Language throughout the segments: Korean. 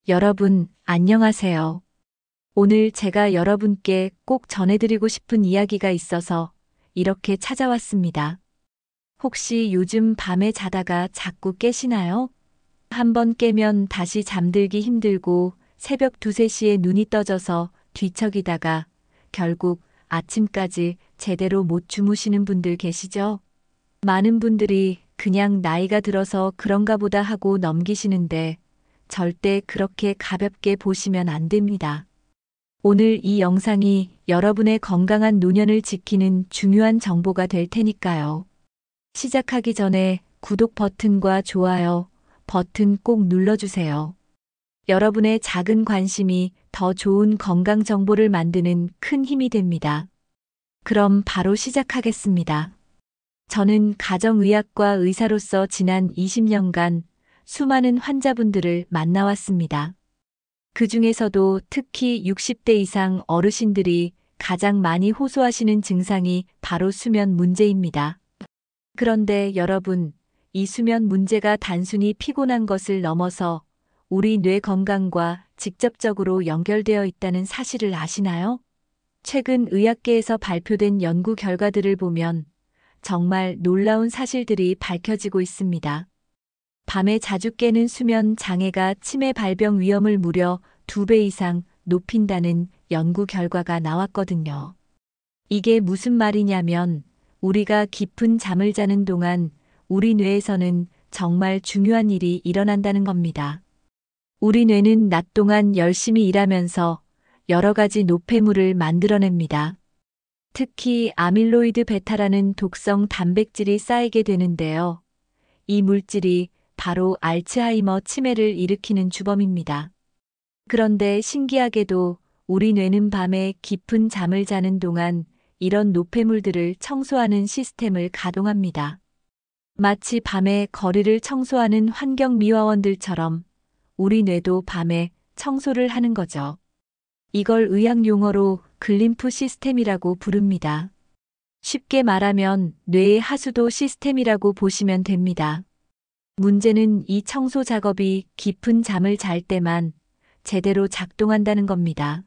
여러분, 안녕하세요. 오늘 제가 여러분께 꼭 전해드리고 싶은 이야기가 있어서 이렇게 찾아왔습니다. 혹시 요즘 밤에 자다가 자꾸 깨시나요? 한번 깨면 다시 잠들기 힘들고 새벽 2, 3시에 눈이 떠져서 뒤척이다가 결국 아침까지 제대로 못 주무시는 분들 계시죠? 많은 분들이 그냥 나이가 들어서 그런가 보다 하고 넘기시는데 절대 그렇게 가볍게 보시면 안 됩니다. 오늘 이 영상이 여러분의 건강한 노년을 지키는 중요한 정보가 될 테니까요. 시작하기 전에 구독 버튼과 좋아요 버튼 꼭 눌러주세요. 여러분의 작은 관심이 더 좋은 건강 정보를 만드는 큰 힘이 됩니다. 그럼 바로 시작하겠습니다. 저는 가정의학과 의사로서 지난 20년간 수많은 환자분들을 만나왔습니다. 그 중에서도 특히 60대 이상 어르신들이 가장 많이 호소하시는 증상이 바로 수면 문제입니다. 그런데 여러분, 이 수면 문제가 단순히 피곤한 것을 넘어서 우리 뇌 건강과 직접적으로 연결되어 있다는 사실을 아시나요? 최근 의학계에서 발표된 연구 결과들을 보면 정말 놀라운 사실들이 밝혀지고 있습니다. 밤에 자주 깨는 수면 장애가 치매 발병 위험을 무려 2배 이상 높인다는 연구 결과가 나왔거든요. 이게 무슨 말이냐면 우리가 깊은 잠을 자는 동안 우리 뇌에서는 정말 중요한 일이 일어난다는 겁니다. 우리 뇌는 낮 동안 열심히 일하면서 여러 가지 노폐물을 만들어냅니다. 특히 아밀로이드 베타라는 독성 단백질이 쌓이게 되는데요. 이 물질이 바로 알츠하이머 치매를 일으키는 주범입니다. 그런데 신기하게도 우리 뇌는 밤에 깊은 잠을 자는 동안 이런 노폐물들을 청소하는 시스템을 가동합니다. 마치 밤에 거리를 청소하는 환경미화원들처럼 우리 뇌도 밤에 청소를 하는 거죠. 이걸 의학 용어로 글림프 시스템이라고 부릅니다. 쉽게 말하면 뇌의 하수도 시스템이라고 보시면 됩니다. 문제는 이 청소 작업이 깊은 잠을 잘 때만 제대로 작동한다는 겁니다.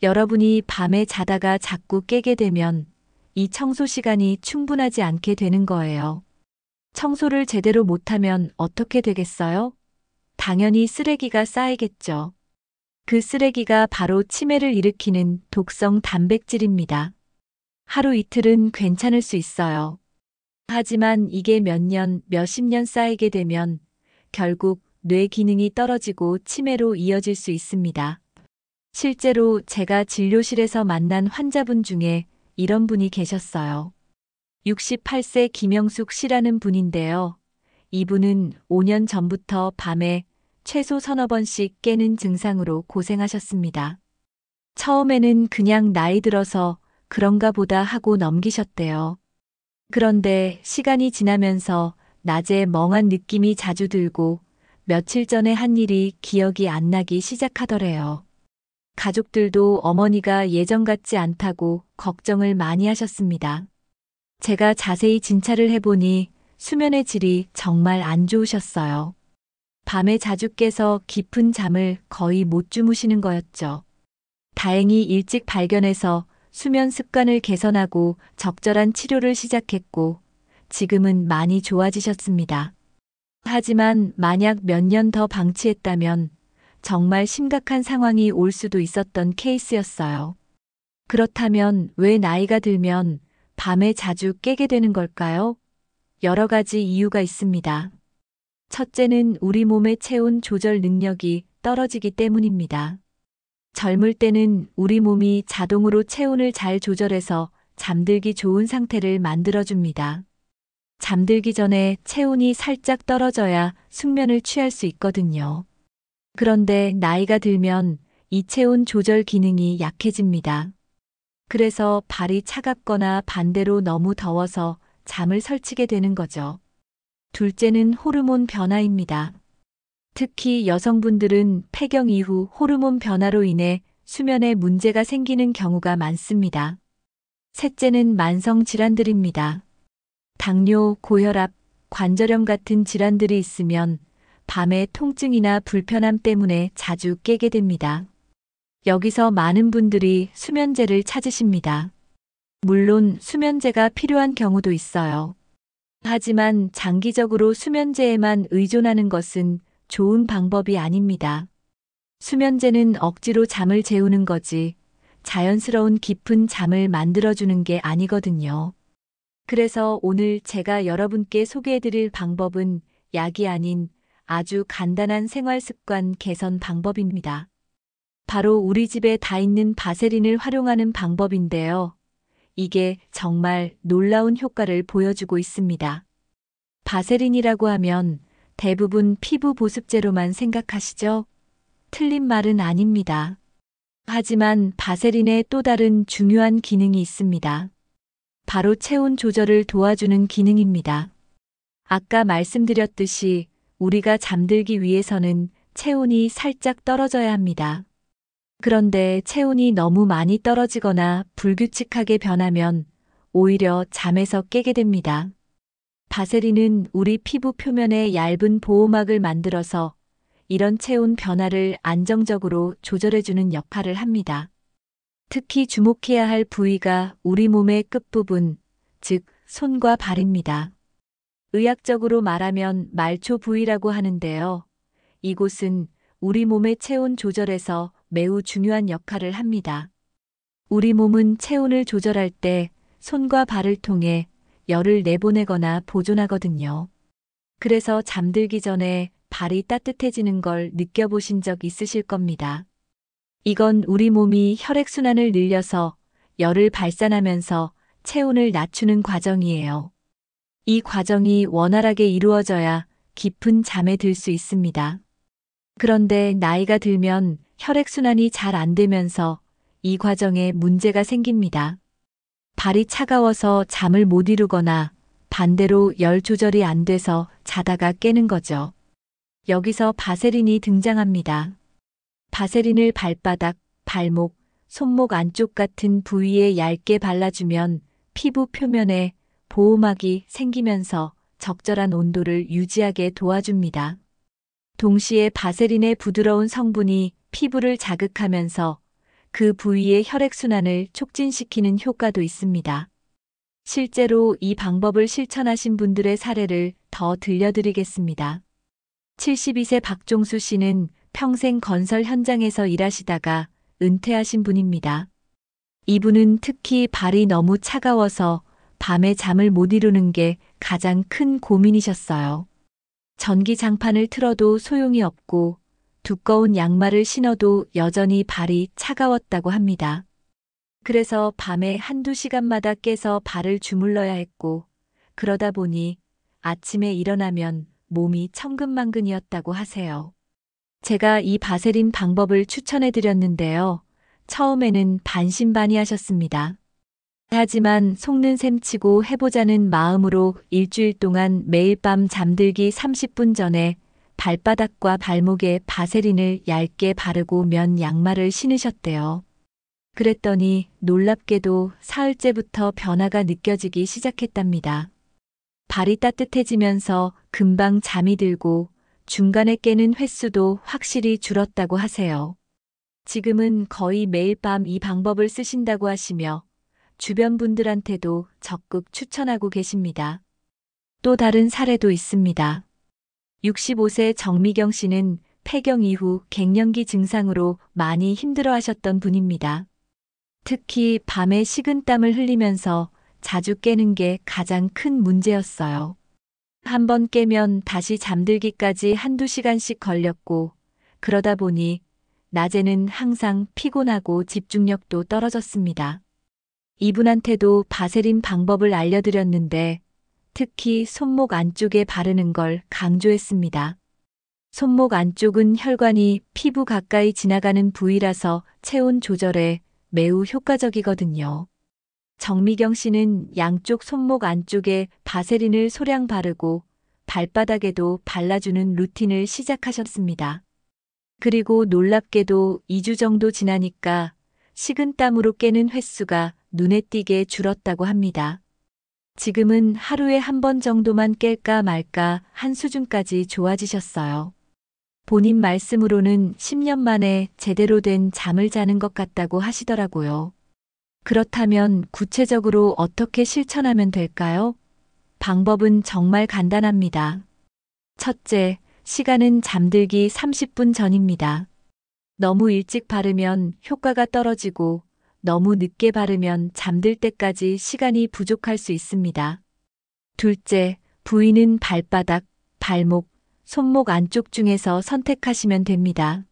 여러분이 밤에 자다가 자꾸 깨게 되면 이 청소 시간이 충분하지 않게 되는 거예요. 청소를 제대로 못하면 어떻게 되겠어요? 당연히 쓰레기가 쌓이겠죠. 그 쓰레기가 바로 치매를 일으키는 독성 단백질입니다. 하루 이틀은 괜찮을 수 있어요. 하지만 이게 몇 년, 몇십 년 쌓이게 되면 결국 뇌 기능이 떨어지고 치매로 이어질 수 있습니다. 실제로 제가 진료실에서 만난 환자분 중에 이런 분이 계셨어요. 68세 김영숙 씨라는 분인데요. 이분은 5년 전부터 밤에 최소 서너 번씩 깨는 증상으로 고생하셨습니다. 처음에는 그냥 나이 들어서 그런가 보다 하고 넘기셨대요. 그런데 시간이 지나면서 낮에 멍한 느낌이 자주 들고 며칠 전에 한 일이 기억이 안 나기 시작하더래요. 가족들도 어머니가 예전 같지 않다고 걱정을 많이 하셨습니다. 제가 자세히 진찰을 해보니 수면의 질이 정말 안 좋으셨어요. 밤에 자주 깨서 깊은 잠을 거의 못 주무시는 거였죠. 다행히 일찍 발견해서 수면 습관을 개선하고 적절한 치료를 시작했고 지금은 많이 좋아지셨습니다. 하지만 만약 몇 년 더 방치했다면 정말 심각한 상황이 올 수도 있었던 케이스였어요. 그렇다면 왜 나이가 들면 밤에 자주 깨게 되는 걸까요? 여러 가지 이유가 있습니다. 첫째는 우리 몸의 체온 조절 능력이 떨어지기 때문입니다. 젊을 때는 우리 몸이 자동으로 체온을 잘 조절해서 잠들기 좋은 상태를 만들어줍니다. 잠들기 전에 체온이 살짝 떨어져야 숙면을 취할 수 있거든요. 그런데 나이가 들면 이 체온 조절 기능이 약해집니다. 그래서 발이 차갑거나 반대로 너무 더워서 잠을 설치게 되는 거죠. 둘째는 호르몬 변화입니다. 특히 여성분들은 폐경 이후 호르몬 변화로 인해 수면에 문제가 생기는 경우가 많습니다. 셋째는 만성 질환들입니다. 당뇨, 고혈압, 관절염 같은 질환들이 있으면 밤에 통증이나 불편함 때문에 자주 깨게 됩니다. 여기서 많은 분들이 수면제를 찾으십니다. 물론 수면제가 필요한 경우도 있어요. 하지만 장기적으로 수면제에만 의존하는 것은 좋은 방법이 아닙니다. 수면제는 억지로 잠을 재우는 거지 자연스러운 깊은 잠을 만들어주는 게 아니거든요. 그래서 오늘 제가 여러분께 소개해드릴 방법은 약이 아닌 아주 간단한 생활 습관 개선 방법입니다. 바로 우리 집에 다 있는 바세린을 활용하는 방법인데요. 이게 정말 놀라운 효과를 보여주고 있습니다. 바세린이라고 하면 대부분 피부 보습제로만 생각하시죠? 틀린 말은 아닙니다. 하지만 바세린에 또 다른 중요한 기능이 있습니다. 바로 체온 조절을 도와주는 기능입니다. 아까 말씀드렸듯이 우리가 잠들기 위해서는 체온이 살짝 떨어져야 합니다. 그런데 체온이 너무 많이 떨어지거나 불규칙하게 변하면 오히려 잠에서 깨게 됩니다. 바세린은 우리 피부 표면에 얇은 보호막을 만들어서 이런 체온 변화를 안정적으로 조절해주는 역할을 합니다. 특히 주목해야 할 부위가 우리 몸의 끝부분, 즉 손과 발입니다. 의학적으로 말하면 말초 부위라고 하는데요. 이곳은 우리 몸의 체온 조절에서 매우 중요한 역할을 합니다. 우리 몸은 체온을 조절할 때 손과 발을 통해 열을 내보내거나 보존하거든요. 그래서 잠들기 전에 발이 따뜻해지는 걸 느껴보신 적 있으실 겁니다. 이건 우리 몸이 혈액순환을 늘려서 열을 발산하면서 체온을 낮추는 과정이에요. 이 과정이 원활하게 이루어져야 깊은 잠에 들 수 있습니다. 그런데 나이가 들면 혈액순환이 잘 안 되면서 이 과정에 문제가 생깁니다. 발이 차가워서 잠을 못 이루거나 반대로 열 조절이 안 돼서 자다가 깨는 거죠. 여기서 바세린이 등장합니다. 바세린을 발바닥, 발목, 손목 안쪽 같은 부위에 얇게 발라주면 피부 표면에 보호막이 생기면서 적절한 온도를 유지하게 도와줍니다. 동시에 바세린의 부드러운 성분이 피부를 자극하면서 그 부위의 혈액순환을 촉진시키는 효과도 있습니다. 실제로 이 방법을 실천하신 분들의 사례를 더 들려드리겠습니다. 72세 박종수 씨는 평생 건설 현장에서 일하시다가 은퇴하신 분입니다. 이분은 특히 발이 너무 차가워서 밤에 잠을 못 이루는 게 가장 큰 고민이셨어요. 전기장판을 틀어도 소용이 없고 두꺼운 양말을 신어도 여전히 발이 차가웠다고 합니다. 그래서 밤에 한두 시간마다 깨서 발을 주물러야 했고 그러다 보니 아침에 일어나면 몸이 천근만근이었다고 하세요. 제가 이 바세린 방법을 추천해 드렸는데요. 처음에는 반신반의하셨습니다. 하지만 속는 셈 치고 해보자는 마음으로 일주일 동안 매일 밤 잠들기 30분 전에 발바닥과 발목에 바세린을 얇게 바르고 면 양말을 신으셨대요. 그랬더니 놀랍게도 사흘째부터 변화가 느껴지기 시작했답니다. 발이 따뜻해지면서 금방 잠이 들고 중간에 깨는 횟수도 확실히 줄었다고 하세요. 지금은 거의 매일 밤 이 방법을 쓰신다고 하시며 주변 분들한테도 적극 추천하고 계십니다. 또 다른 사례도 있습니다. 65세 정미경 씨는 폐경 이후 갱년기 증상으로 많이 힘들어하셨던 분입니다. 특히 밤에 식은땀을 흘리면서 자주 깨는 게 가장 큰 문제였어요. 한번 깨면 다시 잠들기까지 한두 시간씩 걸렸고 그러다 보니 낮에는 항상 피곤하고 집중력도 떨어졌습니다. 이분한테도 바세린 방법을 알려드렸는데 특히 손목 안쪽에 바르는 걸 강조했습니다. 손목 안쪽은 혈관이 피부 가까이 지나가는 부위라서 체온 조절에 매우 효과적이거든요. 정미경 씨는 양쪽 손목 안쪽에 바세린을 소량 바르고 발바닥에도 발라주는 루틴을 시작하셨습니다. 그리고 놀랍게도 2주 정도 지나니까 식은땀으로 깨는 횟수가 눈에 띄게 줄었다고 합니다. 지금은 하루에 한 번 정도만 깰까 말까 한 수준까지 좋아지셨어요. 본인 말씀으로는 10년 만에 제대로 된 잠을 자는 것 같다고 하시더라고요. 그렇다면 구체적으로 어떻게 실천하면 될까요? 방법은 정말 간단합니다. 첫째, 시간은 잠들기 30분 전입니다. 너무 일찍 바르면 효과가 떨어지고 너무 늦게 바르면 잠들 때까지 시간이 부족할 수 있습니다. 둘째, 부위는 발바닥, 발목, 손목 안쪽 중에서 선택하시면 됩니다.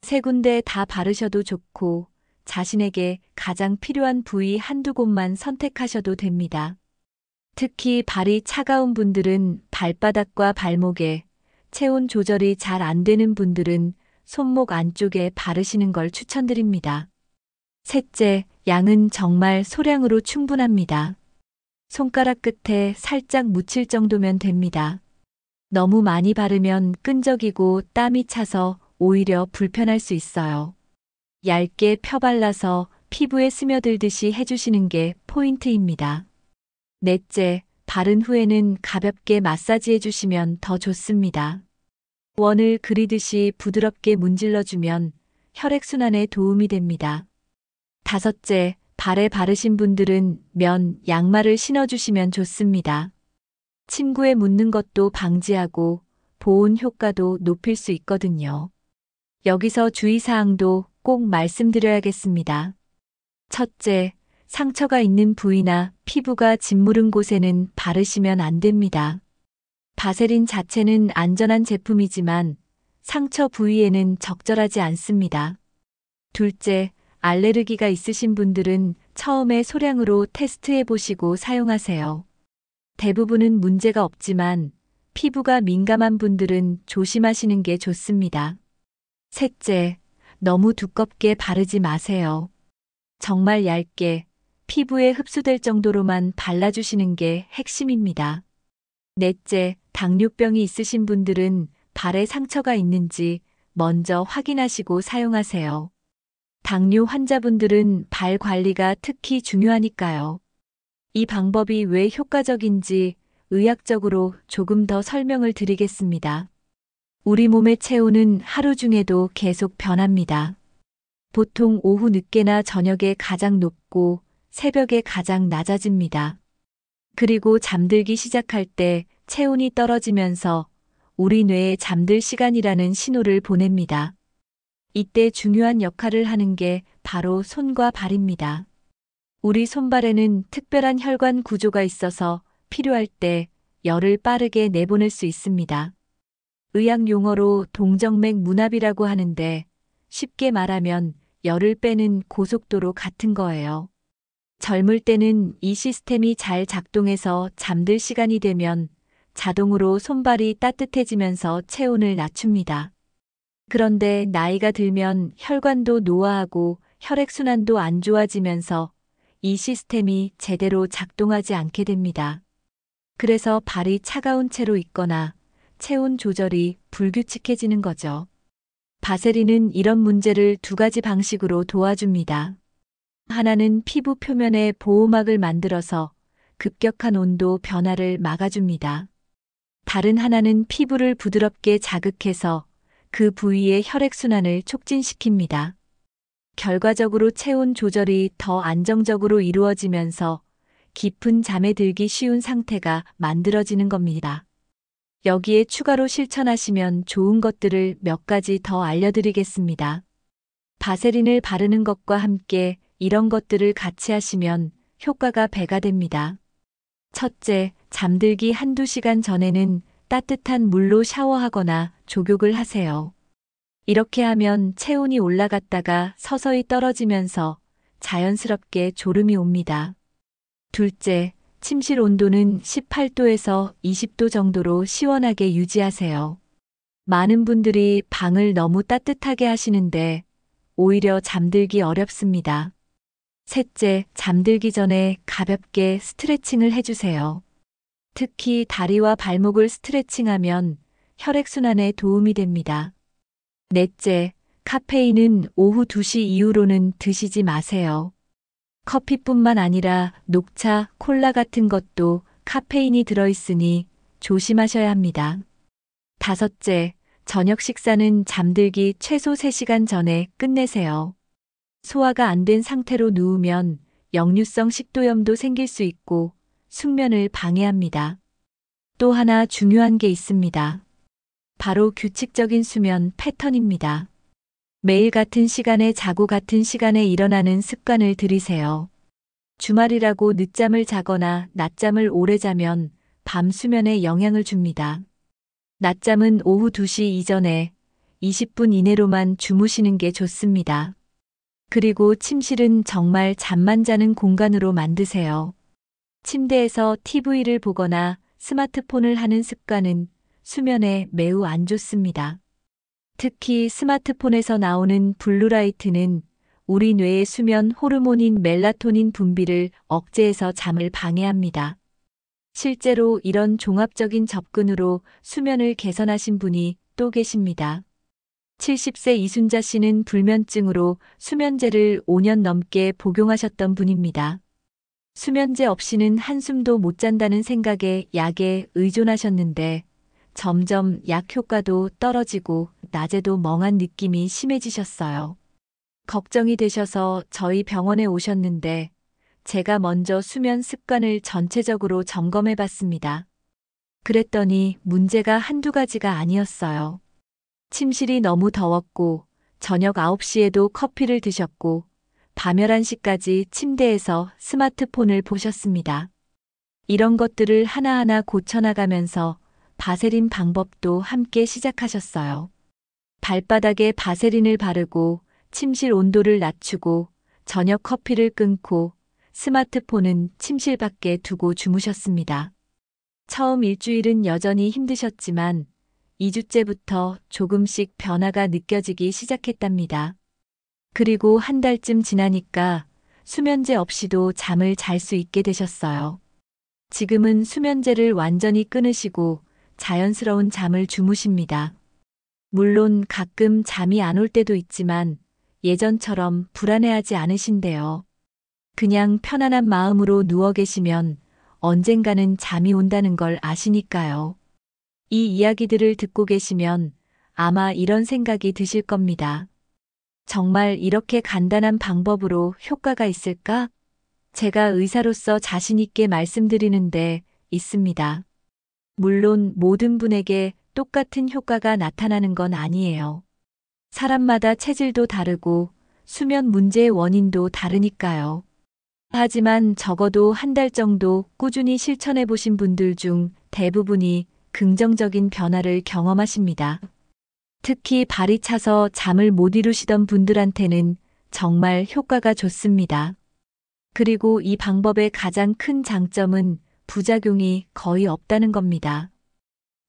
세 군데 다 바르셔도 좋고 자신에게 가장 필요한 부위 한두 곳만 선택하셔도 됩니다. 특히 발이 차가운 분들은 발바닥과 발목에, 체온 조절이 잘 안 되는 분들은 손목 안쪽에 바르시는 걸 추천드립니다. 셋째, 양은 정말 소량으로 충분합니다. 손가락 끝에 살짝 묻힐 정도면 됩니다. 너무 많이 바르면 끈적이고 땀이 차서 오히려 불편할 수 있어요. 얇게 펴발라서 피부에 스며들듯이 해주시는 게 포인트입니다. 넷째, 바른 후에는 가볍게 마사지해 주시면 더 좋습니다. 원을 그리듯이 부드럽게 문질러주면 혈액순환에 도움이 됩니다. 다섯째, 발에 바르신 분들은 면, 양말을 신어주시면 좋습니다. 침구에 묻는 것도 방지하고 보온 효과도 높일 수 있거든요. 여기서 주의사항도 꼭 말씀드려야겠습니다. 첫째, 상처가 있는 부위나 피부가 짓무른 곳에는 바르시면 안 됩니다. 바세린 자체는 안전한 제품이지만 상처 부위에는 적절하지 않습니다. 둘째, 알레르기가 있으신 분들은 처음에 소량으로 테스트해 보시고 사용하세요. 대부분은 문제가 없지만 피부가 민감한 분들은 조심하시는 게 좋습니다. 셋째, 너무 두껍게 바르지 마세요. 정말 얇게 피부에 흡수될 정도로만 발라주시는 게 핵심입니다. 넷째, 당뇨병이 있으신 분들은 발에 상처가 있는지 먼저 확인하시고 사용하세요. 당뇨 환자분들은 발 관리가 특히 중요하니까요. 이 방법이 왜 효과적인지 의학적으로 조금 더 설명을 드리겠습니다. 우리 몸의 체온은 하루 중에도 계속 변합니다. 보통 오후 늦게나 저녁에 가장 높고 새벽에 가장 낮아집니다. 그리고 잠들기 시작할 때 체온이 떨어지면서 우리 뇌에 잠들 시간이라는 신호를 보냅니다. 이때 중요한 역할을 하는 게 바로 손과 발입니다. 우리 손발에는 특별한 혈관 구조가 있어서 필요할 때 열을 빠르게 내보낼 수 있습니다. 의학 용어로 동정맥 문압이라고 하는데 쉽게 말하면 열을 빼는 고속도로 같은 거예요. 젊을 때는 이 시스템이 잘 작동해서 잠들 시간이 되면 자동으로 손발이 따뜻해지면서 체온을 낮춥니다. 그런데 나이가 들면 혈관도 노화하고 혈액순환도 안 좋아지면서 이 시스템이 제대로 작동하지 않게 됩니다. 그래서 발이 차가운 채로 있거나 체온 조절이 불규칙해지는 거죠. 바세린은 이런 문제를 두 가지 방식으로 도와줍니다. 하나는 피부 표면에 보호막을 만들어서 급격한 온도 변화를 막아줍니다. 다른 하나는 피부를 부드럽게 자극해서 그 부위의 혈액순환을 촉진시킵니다. 결과적으로 체온 조절이 더 안정적으로 이루어지면서 깊은 잠에 들기 쉬운 상태가 만들어지는 겁니다. 여기에 추가로 실천하시면 좋은 것들을 몇 가지 더 알려드리겠습니다. 바세린을 바르는 것과 함께 이런 것들을 같이 하시면 효과가 배가 됩니다. 첫째, 잠들기 한두 시간 전에는 따뜻한 물로 샤워하거나 족욕을 하세요. 이렇게 하면 체온이 올라갔다가 서서히 떨어지면서 자연스럽게 졸음이 옵니다. 둘째, 침실 온도는 18도에서 20도 정도로 시원하게 유지하세요. 많은 분들이 방을 너무 따뜻하게 하시는데 오히려 잠들기 어렵습니다. 셋째, 잠들기 전에 가볍게 스트레칭을 해주세요. 특히 다리와 발목을 스트레칭하면 혈액순환에 도움이 됩니다. 넷째, 카페인은 오후 2시 이후로는 드시지 마세요. 커피뿐만 아니라 녹차, 콜라 같은 것도 카페인이 들어있으니 조심하셔야 합니다. 다섯째, 저녁 식사는 잠들기 최소 3시간 전에 끝내세요. 소화가 안 된 상태로 누우면 역류성 식도염도 생길 수 있고 숙면을 방해합니다. 또 하나 중요한 게 있습니다. 바로 규칙적인 수면 패턴입니다. 매일 같은 시간에 자고 같은 시간에 일어나는 습관을 들이세요. 주말이라고 늦잠을 자거나 낮잠을 오래 자면 밤 수면에 영향을 줍니다. 낮잠은 오후 2시 이전에 20분 이내로만 주무시는 게 좋습니다. 그리고 침실은 정말 잠만 자는 공간으로 만드세요. 침대에서 TV를 보거나 스마트폰을 하는 습관은 수면에 매우 안 좋습니다. 특히 스마트폰에서 나오는 블루라이트는 우리 뇌의 수면 호르몬인 멜라토닌 분비를 억제해서 잠을 방해합니다. 실제로 이런 종합적인 접근으로 수면을 개선하신 분이 또 계십니다. 70세 이순자 씨는 불면증으로 수면제를 5년 넘게 복용하셨던 분입니다. 수면제 없이는 한숨도 못 잔다는 생각에 약에 의존하셨는데 점점 약 효과도 떨어지고 낮에도 멍한 느낌이 심해지셨어요. 걱정이 되셔서 저희 병원에 오셨는데 제가 먼저 수면 습관을 전체적으로 점검해 봤습니다. 그랬더니 문제가 한두 가지가 아니었어요. 침실이 너무 더웠고 저녁 9시에도 커피를 드셨고 밤 11시까지 침대에서 스마트폰을 보셨습니다. 이런 것들을 하나하나 고쳐나가면서 바세린 방법도 함께 시작하셨어요. 발바닥에 바세린을 바르고 침실 온도를 낮추고 저녁 커피를 끊고 스마트폰은 침실 밖에 두고 주무셨습니다. 처음 일주일은 여전히 힘드셨지만 2주째부터 조금씩 변화가 느껴지기 시작했답니다. 그리고 한 달쯤 지나니까 수면제 없이도 잠을 잘 수 있게 되셨어요. 지금은 수면제를 완전히 끊으시고 자연스러운 잠을 주무십니다. 물론 가끔 잠이 안 올 때도 있지만 예전처럼 불안해하지 않으신데요. 그냥 편안한 마음으로 누워 계시면 언젠가는 잠이 온다는 걸 아시니까요. 이 이야기들을 듣고 계시면 아마 이런 생각이 드실 겁니다. 정말 이렇게 간단한 방법으로 효과가 있을까? 제가 의사로서 자신 있게 말씀드리는데 있습니다. 물론 모든 분에게 똑같은 효과가 나타나는 건 아니에요. 사람마다 체질도 다르고 수면 문제의 원인도 다르니까요. 하지만 적어도 한 달 정도 꾸준히 실천해 보신 분들 중 대부분이 긍정적인 변화를 경험하십니다. 특히 발이 차서 잠을 못 이루시던 분들한테는 정말 효과가 좋습니다. 그리고 이 방법의 가장 큰 장점은 부작용이 거의 없다는 겁니다.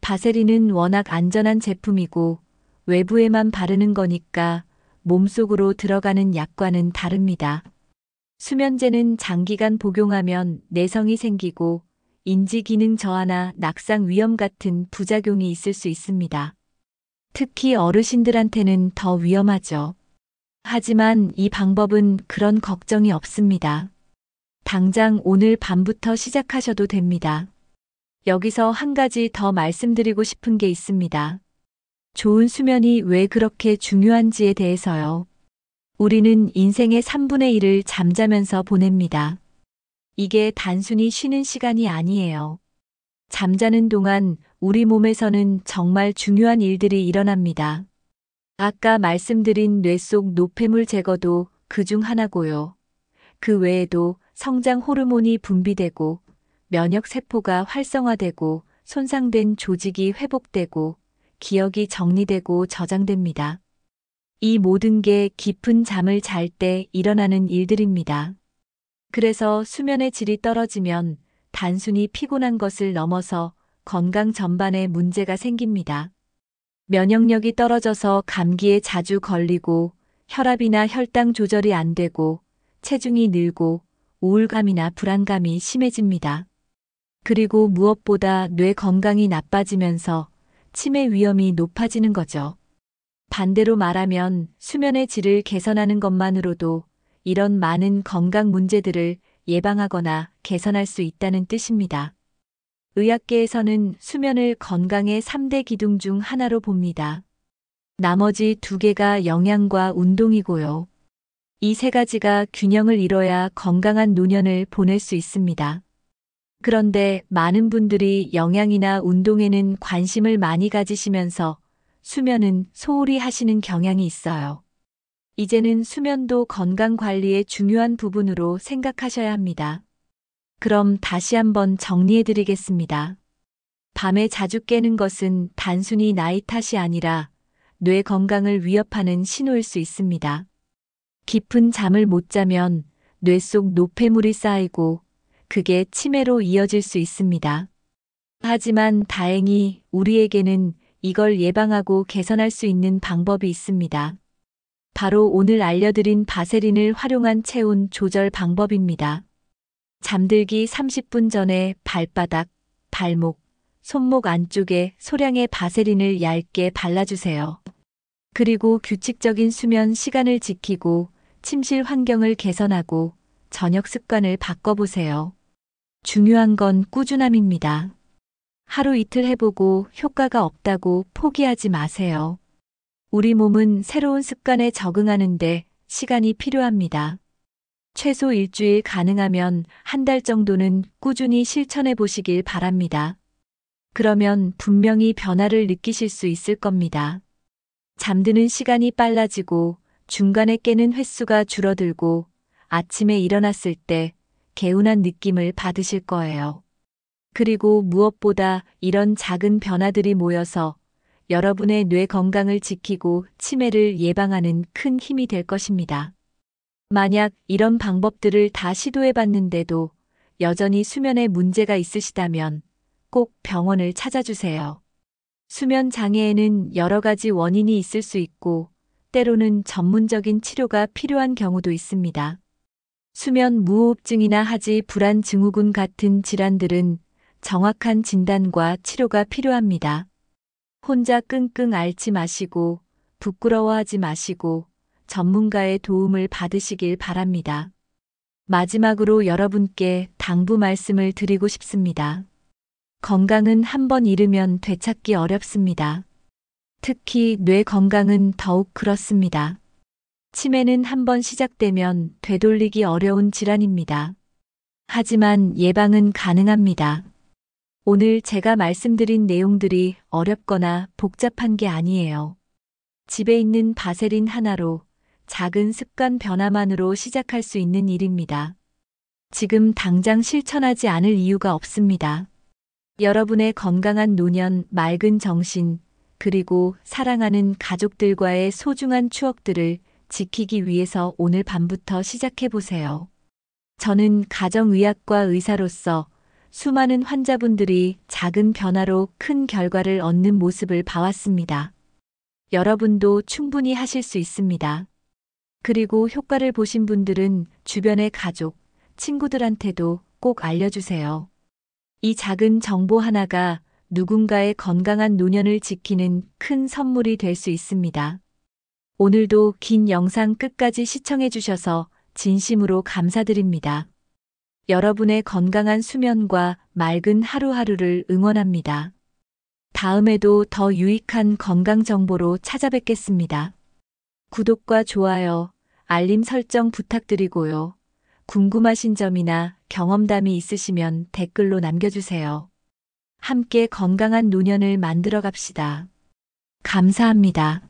바세린은 워낙 안전한 제품이고 외부에만 바르는 거니까 몸속으로 들어가는 약과는 다릅니다. 수면제는 장기간 복용하면 내성이 생기고 인지 기능 저하나 낙상 위험 같은 부작용이 있을 수 있습니다. 특히 어르신들한테는 더 위험하죠. 하지만 이 방법은 그런 걱정이 없습니다. 당장 오늘 밤부터 시작하셔도 됩니다. 여기서 한 가지 더 말씀드리고 싶은 게 있습니다. 좋은 수면이 왜 그렇게 중요한지에 대해서요. 우리는 인생의 3분의 1을 잠자면서 보냅니다. 이게 단순히 쉬는 시간이 아니에요. 잠자는 동안 우리 몸에서는 정말 중요한 일들이 일어납니다. 아까 말씀드린 뇌 속 노폐물 제거도 그중 하나고요. 그 외에도 성장 호르몬이 분비되고 면역 세포가 활성화되고 손상된 조직이 회복되고 기억이 정리되고 저장됩니다. 이 모든 게 깊은 잠을 잘 때 일어나는 일들입니다. 그래서 수면의 질이 떨어지면 단순히 피곤한 것을 넘어서 건강 전반에 문제가 생깁니다. 면역력이 떨어져서 감기에 자주 걸리고 혈압이나 혈당 조절이 안 되고 체중이 늘고 우울감이나 불안감이 심해집니다. 그리고 무엇보다 뇌 건강이 나빠지면서 치매 위험이 높아지는 거죠. 반대로 말하면 수면의 질을 개선하는 것만으로도 이런 많은 건강 문제들을 예방하거나 개선할 수 있다는 뜻입니다. 의학계에서는 수면을 건강의 3대 기둥 중 하나로 봅니다. 나머지 2개가 영양과 운동이고요. 이 3가지가 균형을 이뤄야 건강한 노년을 보낼 수 있습니다. 그런데 많은 분들이 영양이나 운동에는 관심을 많이 가지시면서 수면은 소홀히 하시는 경향이 있어요. 이제는 수면도 건강 관리의 중요한 부분으로 생각하셔야 합니다. 그럼 다시 한번 정리해 드리겠습니다. 밤에 자주 깨는 것은 단순히 나이 탓이 아니라 뇌 건강을 위협하는 신호일 수 있습니다. 깊은 잠을 못 자면 뇌 속 노폐물이 쌓이고 그게 치매로 이어질 수 있습니다. 하지만 다행히 우리에게는 이걸 예방하고 개선할 수 있는 방법이 있습니다. 바로 오늘 알려드린 바세린을 활용한 체온 조절 방법입니다. 잠들기 30분 전에 발바닥, 발목, 손목 안쪽에 소량의 바세린을 얇게 발라주세요. 그리고 규칙적인 수면 시간을 지키고 침실 환경을 개선하고 저녁 습관을 바꿔보세요. 중요한 건 꾸준함입니다. 하루 이틀 해보고 효과가 없다고 포기하지 마세요. 우리 몸은 새로운 습관에 적응하는데 시간이 필요합니다. 최소 일주일, 가능하면 한 달 정도는 꾸준히 실천해 보시길 바랍니다. 그러면 분명히 변화를 느끼실 수 있을 겁니다. 잠드는 시간이 빨라지고 중간에 깨는 횟수가 줄어들고 아침에 일어났을 때 개운한 느낌을 받으실 거예요. 그리고 무엇보다 이런 작은 변화들이 모여서 여러분의 뇌 건강을 지키고 치매를 예방하는 큰 힘이 될 것입니다. 만약 이런 방법들을 다 시도해 봤는데도 여전히 수면에 문제가 있으시다면 꼭 병원을 찾아주세요. 수면 장애에는 여러 가지 원인이 있을 수 있고 때로는 전문적인 치료가 필요한 경우도 있습니다. 수면 무호흡증이나 하지 불안 증후군 같은 질환들은 정확한 진단과 치료가 필요합니다. 혼자 끙끙 앓지 마시고 부끄러워하지 마시고 전문가의 도움을 받으시길 바랍니다. 마지막으로 여러분께 당부 말씀을 드리고 싶습니다. 건강은 한번 잃으면 되찾기 어렵습니다. 특히 뇌 건강은 더욱 그렇습니다. 치매는 한번 시작되면 되돌리기 어려운 질환입니다. 하지만 예방은 가능합니다. 오늘 제가 말씀드린 내용들이 어렵거나 복잡한 게 아니에요. 집에 있는 바세린 하나로 작은 습관 변화만으로 시작할 수 있는 일입니다. 지금 당장 실천하지 않을 이유가 없습니다. 여러분의 건강한 노년, 맑은 정신, 그리고 사랑하는 가족들과의 소중한 추억들을 지키기 위해서 오늘 밤부터 시작해 보세요. 저는 가정의학과 의사로서 수많은 환자분들이 작은 변화로 큰 결과를 얻는 모습을 봐왔습니다. 여러분도 충분히 하실 수 있습니다. 그리고 효과를 보신 분들은 주변의 가족, 친구들한테도 꼭 알려주세요. 이 작은 정보 하나가 누군가의 건강한 노년을 지키는 큰 선물이 될 수 있습니다. 오늘도 긴 영상 끝까지 시청해 주셔서 진심으로 감사드립니다. 여러분의 건강한 수면과 맑은 하루하루를 응원합니다. 다음에도 더 유익한 건강 정보로 찾아뵙겠습니다. 구독과 좋아요, 알림 설정 부탁드리고요. 궁금하신 점이나 경험담이 있으시면 댓글로 남겨주세요. 함께 건강한 노년을 만들어 갑시다. 감사합니다.